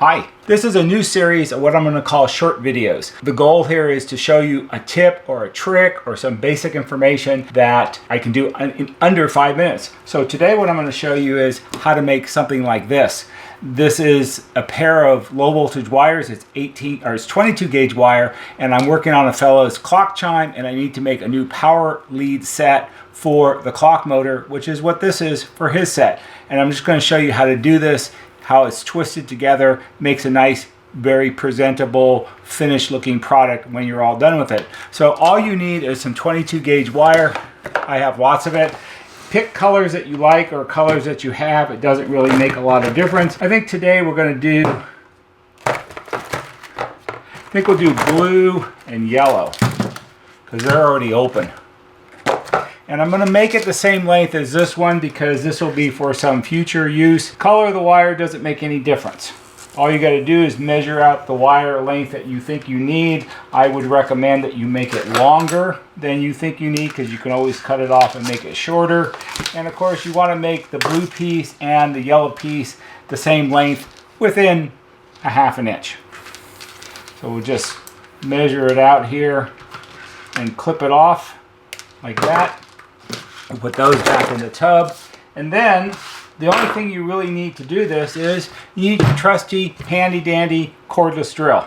Hi, this is a new series of what I'm going to call short videos. The goal here is to show you a tip or a trick or some basic information that I can do in under 5 minutes. So today what I'm going to show you is how to make something like this. This is a pair of low voltage wires. It's 22 gauge wire, and I'm working on a fellow's clock chime, and I need to make a new power lead set for the clock motor, which is what this is for his set. And I'm just going to show you how to do this, how it's twisted together, makes a nice, very presentable, finished looking product when you're all done with it. So all you need is some 22 gauge wire. I have lots of it. Pick colors that you like or colors that you have. It doesn't really make a lot of difference. I think today we're going to do, we'll do blue and yellow because they're already open. And I'm going to make it the same length as this one because this will be for some future use. Color of the wire doesn't make any difference. All you got to do is measure out the wire length that you think you need. I would recommend that you make it longer than you think you need because you can always cut it off and make it shorter. And of course you want to make the blue piece and the yellow piece the same length within a ½ inch. So we'll just measure it out here and clip it off like that. We'll put those back in the tub. And then the only thing you really need to do this is you need your trusty handy dandy cordless drill.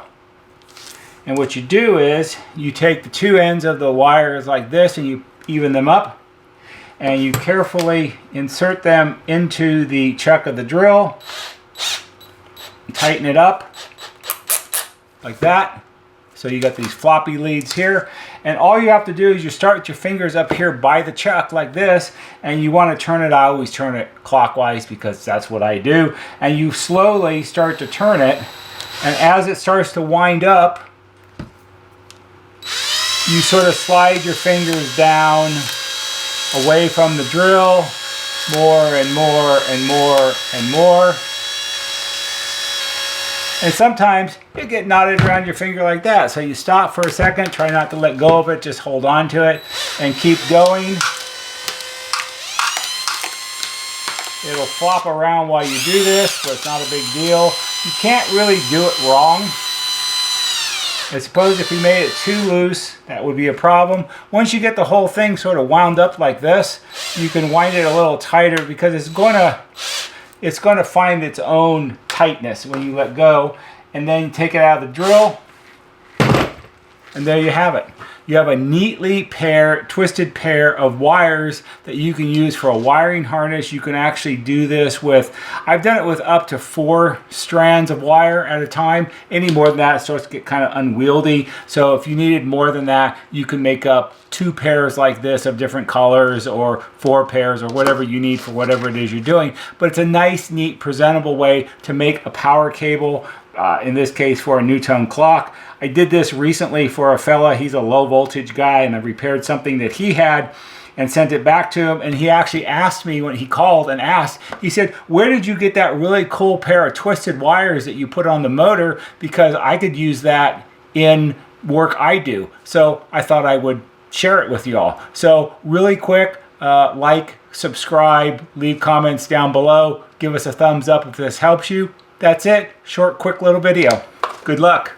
And what you do is you take the two ends of the wires like this and you even them up, and you carefully insert them into the chuck of the drill, tighten it up like that. So you got these floppy leads here, and all you have to do is you start your fingers up here by the chuck like this, and you want to turn it. I always turn it clockwise because that's what I do. And you slowly start to turn it, and as it starts to wind up, you sort of slide your fingers down away from the drill, more and more and more and more. And sometimes you get knotted around your finger like that. So you stop for a second, try not to let go of it, just hold on to it and keep going. It'll flop around while you do this, but it's not a big deal. You can't really do it wrong. I suppose if you made it too loose, that would be a problem. Once you get the whole thing sort of wound up like this, you can wind it a little tighter because it's going to find its own tightness when you let go. And then you take it out of the drill, and there you have it. You have a neatly twisted pair of wires that you can use for a wiring harness. You can actually do this with, I've done it with up to 4 strands of wire at a time. Any more than that, it starts to get kind of unwieldy. So if you needed more than that, you can make up 2 pairs like this of different colors, or 4 pairs, or whatever you need for whatever it is you're doing. But it's a nice, neat, presentable way to make a power cable, in this case for a NuTone clock. I did this recently for a fella. He's a low voltage guy, and I repaired something that he had and sent it back to him. And he actually asked me when he called and asked, he said, where did you get that really cool pair of twisted wires that you put on the motor? Because I could use that in work I do. So I thought I would share it with y'all. So really quick, like, subscribe, leave comments down below, give us a thumbs up if this helps you. That's it. Short, quick little video. Good luck.